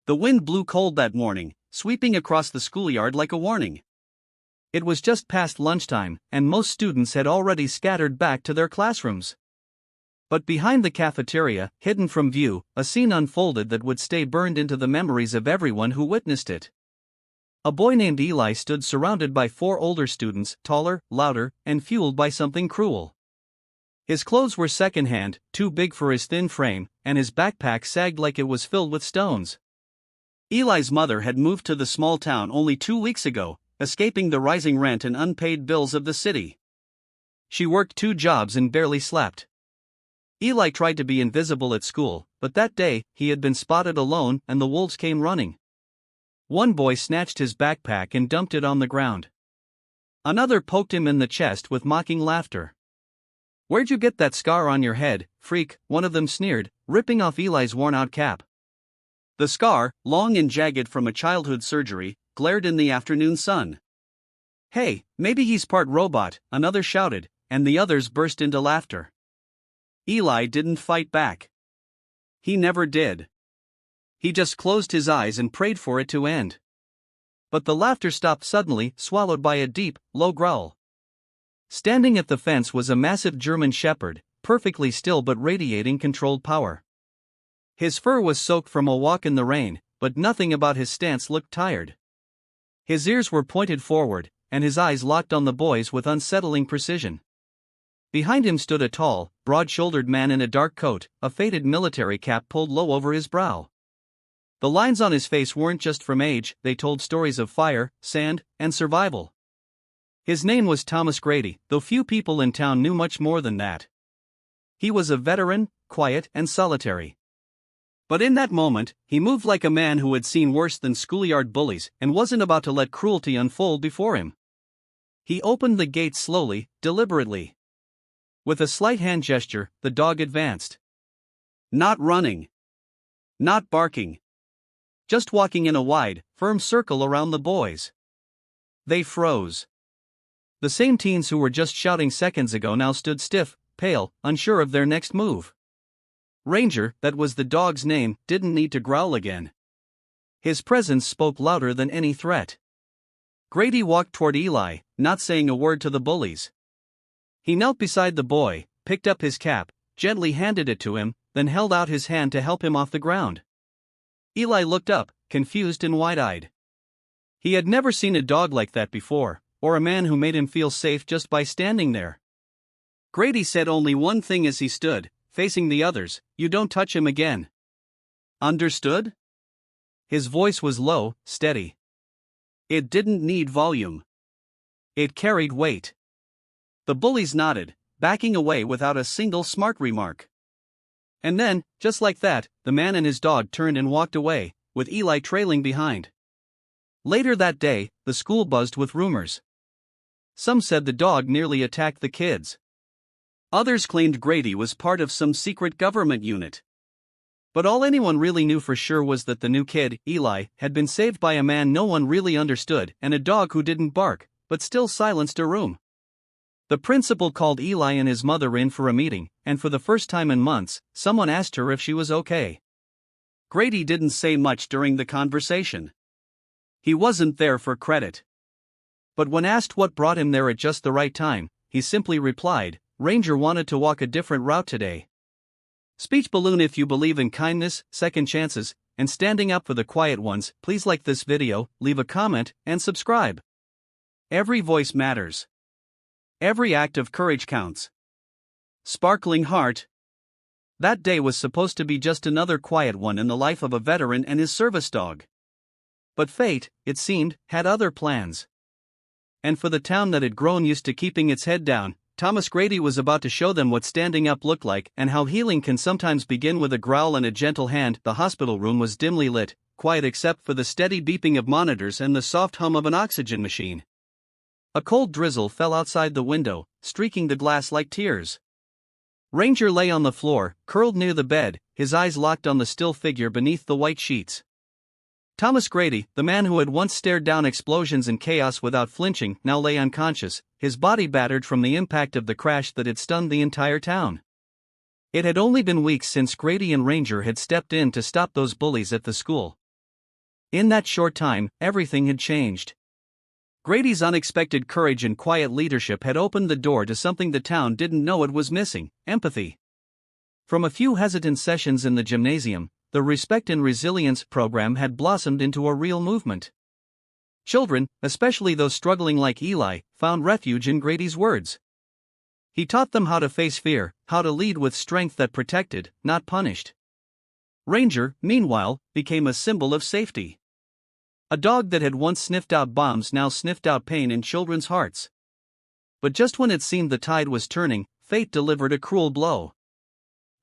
The wind blew cold that morning, sweeping across the schoolyard like a warning. It was just past lunchtime, and most students had already scattered back to their classrooms. But behind the cafeteria, hidden from view, a scene unfolded that would stay burned into the memories of everyone who witnessed it. A boy named Eli stood surrounded by 4 older students, taller, louder, and fueled by something cruel. His clothes were secondhand, too big for his thin frame, and his backpack sagged like it was filled with stones. Eli's mother had moved to the small town only 2 weeks ago, escaping the rising rent and unpaid bills of the city. She worked 2 jobs and barely slept. Eli tried to be invisible at school, but that day, he had been spotted alone and the wolves came running. One boy snatched his backpack and dumped it on the ground. Another poked him in the chest with mocking laughter. "Where'd you get that scar on your head, freak?" one of them sneered, ripping off Eli's worn-out cap. The scar, long and jagged from a childhood surgery, glared in the afternoon sun. "Hey, maybe he's part robot," another shouted, and the others burst into laughter. Eli didn't fight back. He never did. He just closed his eyes and prayed for it to end. But the laughter stopped suddenly, swallowed by a deep, low growl. Standing at the fence was a massive German shepherd, perfectly still but radiating controlled power. His fur was soaked from a walk in the rain, but nothing about his stance looked tired. His ears were pointed forward, and his eyes locked on the boys with unsettling precision. Behind him stood a tall, broad-shouldered man in a dark coat, a faded military cap pulled low over his brow. The lines on his face weren't just from age, they told stories of fire, sand, and survival. His name was Thomas Grady, though few people in town knew much more than that. He was a veteran, quiet and solitary. But in that moment, he moved like a man who had seen worse than schoolyard bullies and wasn't about to let cruelty unfold before him. He opened the gate slowly, deliberately. With a slight hand gesture, the dog advanced. Not running. Not barking. Just walking in a wide, firm circle around the boys. They froze. The same teens who were just shouting seconds ago now stood stiff, pale, unsure of their next move. Ranger, that was the dog's name, didn't need to growl again. His presence spoke louder than any threat. Grady walked toward Eli, not saying a word to the bullies. He knelt beside the boy, picked up his cap, gently handed it to him, then held out his hand to help him off the ground. Eli looked up, confused and wide-eyed. He had never seen a dog like that before, or a man who made him feel safe just by standing there. Grady said only one thing as he stood, facing the others: "You don't touch him again. Understood?" His voice was low, steady. It didn't need volume. It carried weight. The bullies nodded, backing away without a single smart remark. And then, just like that, the man and his dog turned and walked away, with Eli trailing behind. Later that day, the school buzzed with rumors. Some said the dog nearly attacked the kids. Others claimed Grady was part of some secret government unit. But all anyone really knew for sure was that the new kid, Eli, had been saved by a man no one really understood and a dog who didn't bark, but still silenced a room. The principal called Eli and his mother in for a meeting, and for the first time in months, someone asked her if she was okay. Grady didn't say much during the conversation. He wasn't there for credit. But when asked what brought him there at just the right time, he simply replied, "Ranger wanted to walk a different route today." Speech balloon: if you believe in kindness, second chances, and standing up for the quiet ones, please like this video, leave a comment, and subscribe. Every voice matters. Every act of courage counts. Sparkling heart. That day was supposed to be just another quiet one in the life of a veteran and his service dog. But fate, it seemed, had other plans. And for the town that had grown used to keeping its head down, Thomas Grady was about to show them what standing up looked like and how healing can sometimes begin with a growl and a gentle hand. The hospital room was dimly lit, quiet except for the steady beeping of monitors and the soft hum of an oxygen machine. A cold drizzle fell outside the window, streaking the glass like tears. Ranger lay on the floor, curled near the bed, his eyes locked on the still figure beneath the white sheets. Thomas Grady, the man who had once stared down explosions and chaos without flinching, now lay unconscious, his body battered from the impact of the crash that had stunned the entire town. It had only been weeks since Grady and Ranger had stepped in to stop those bullies at the school. In that short time, everything had changed. Grady's unexpected courage and quiet leadership had opened the door to something the town didn't know it was missing: empathy. From a few hesitant sessions in the gymnasium, the Respect and Resilience program had blossomed into a real movement. Children, especially those struggling like Eli, found refuge in Grady's words. He taught them how to face fear, how to lead with strength that protected, not punished. Ranger, meanwhile, became a symbol of safety. A dog that had once sniffed out bombs now sniffed out pain in children's hearts. But just when it seemed the tide was turning, fate delivered a cruel blow.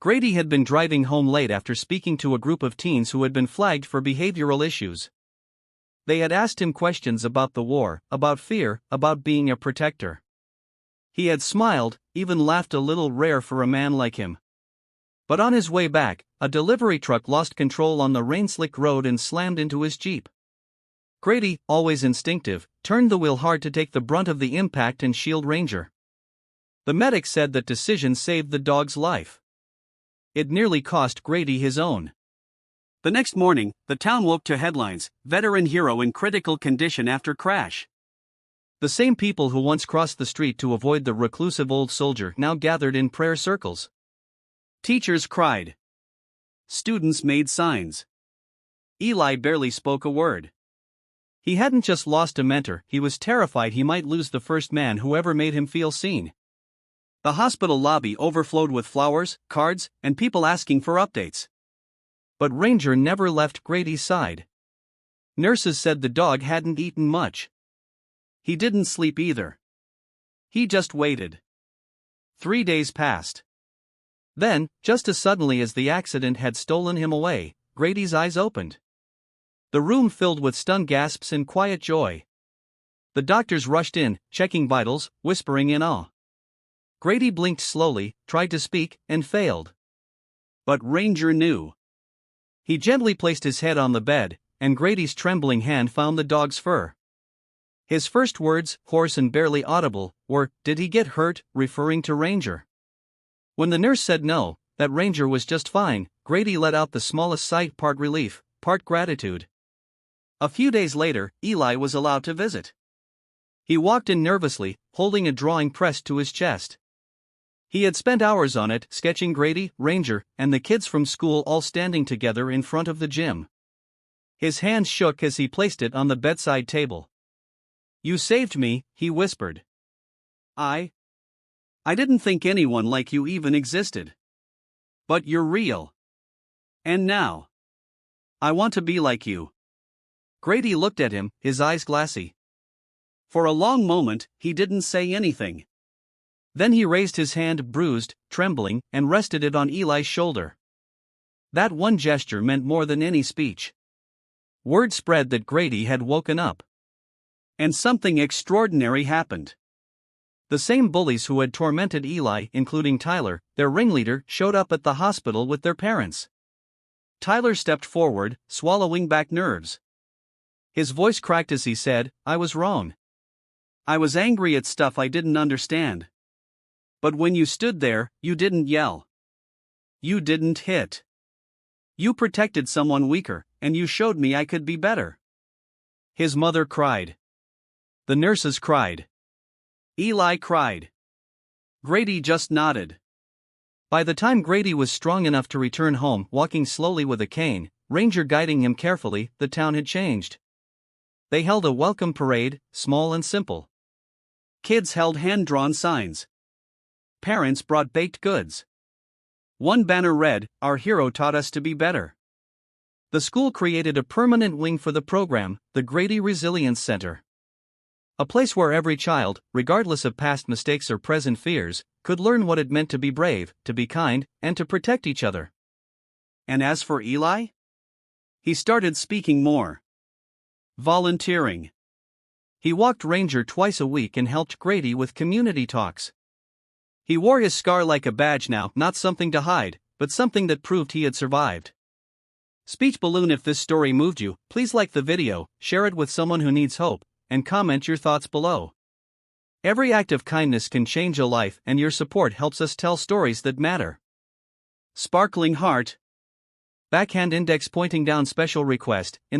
Grady had been driving home late after speaking to a group of teens who had been flagged for behavioral issues. They had asked him questions about the war, about fear, about being a protector. He had smiled, even laughed a little, rare for a man like him. But on his way back, a delivery truck lost control on the rain-slicked road and slammed into his Jeep. Grady, always instinctive, turned the wheel hard to take the brunt of the impact and shield Ranger. The medic said that decision saved the dog's life. It nearly cost Grady his own. The next morning, the town woke to headlines: veteran hero in critical condition after crash. The same people who once crossed the street to avoid the reclusive old soldier now gathered in prayer circles. Teachers cried. Students made signs. Eli barely spoke a word. He hadn't just lost a mentor, he was terrified he might lose the first man who ever made him feel seen. The hospital lobby overflowed with flowers, cards, and people asking for updates. But Ranger never left Grady's side. Nurses said the dog hadn't eaten much. He didn't sleep either. He just waited. 3 days passed. Then, just as suddenly as the accident had stolen him away, Grady's eyes opened. The room filled with stunned gasps and quiet joy. The doctors rushed in, checking vitals, whispering in awe. Grady blinked slowly, tried to speak, and failed. But Ranger knew. He gently placed his head on the bed, and Grady's trembling hand found the dog's fur. His first words, hoarse and barely audible, were, "Did he get hurt?" referring to Ranger. When the nurse said no, that Ranger was just fine, Grady let out the smallest sigh, part relief, part gratitude. A few days later, Eli was allowed to visit. He walked in nervously, holding a drawing pressed to his chest. He had spent hours on it, sketching Grady, Ranger, and the kids from school all standing together in front of the gym. His hands shook as he placed it on the bedside table. "You saved me," he whispered. I didn't think anyone like you even existed. But you're real. And now, I want to be like you." Grady looked at him, his eyes glassy. For a long moment, he didn't say anything. Then he raised his hand, bruised, trembling, and rested it on Eli's shoulder. That one gesture meant more than any speech. Word spread that Grady had woken up. And something extraordinary happened. The same bullies who had tormented Eli, including Tyler, their ringleader, showed up at the hospital with their parents. Tyler stepped forward, swallowing back nerves. His voice cracked as he said, "I was wrong. I was angry at stuff I didn't understand. But when you stood there, you didn't yell. You didn't hit. You protected someone weaker, and you showed me I could be better." His mother cried. The nurses cried. Eli cried. Grady just nodded. By the time Grady was strong enough to return home, walking slowly with a cane, Ranger guiding him carefully, the town had changed. They held a welcome parade, small and simple. Kids held hand-drawn signs. Parents brought baked goods. One banner read, "Our hero taught us to be better." The school created a permanent wing for the program, the Grady Resilience Center. A place where every child, regardless of past mistakes or present fears, could learn what it meant to be brave, to be kind, and to protect each other. And as for Eli? He started speaking more. Volunteering. He walked Ranger twice a week and helped Grady with community talks. He wore his scar like a badge now, not something to hide, but something that proved he had survived. Speech balloon: if this story moved you, please like the video, share it with someone who needs hope, and comment your thoughts below. Every act of kindness can change a life, and your support helps us tell stories that matter. Sparkling heart. Backhand index pointing down. Special request, in the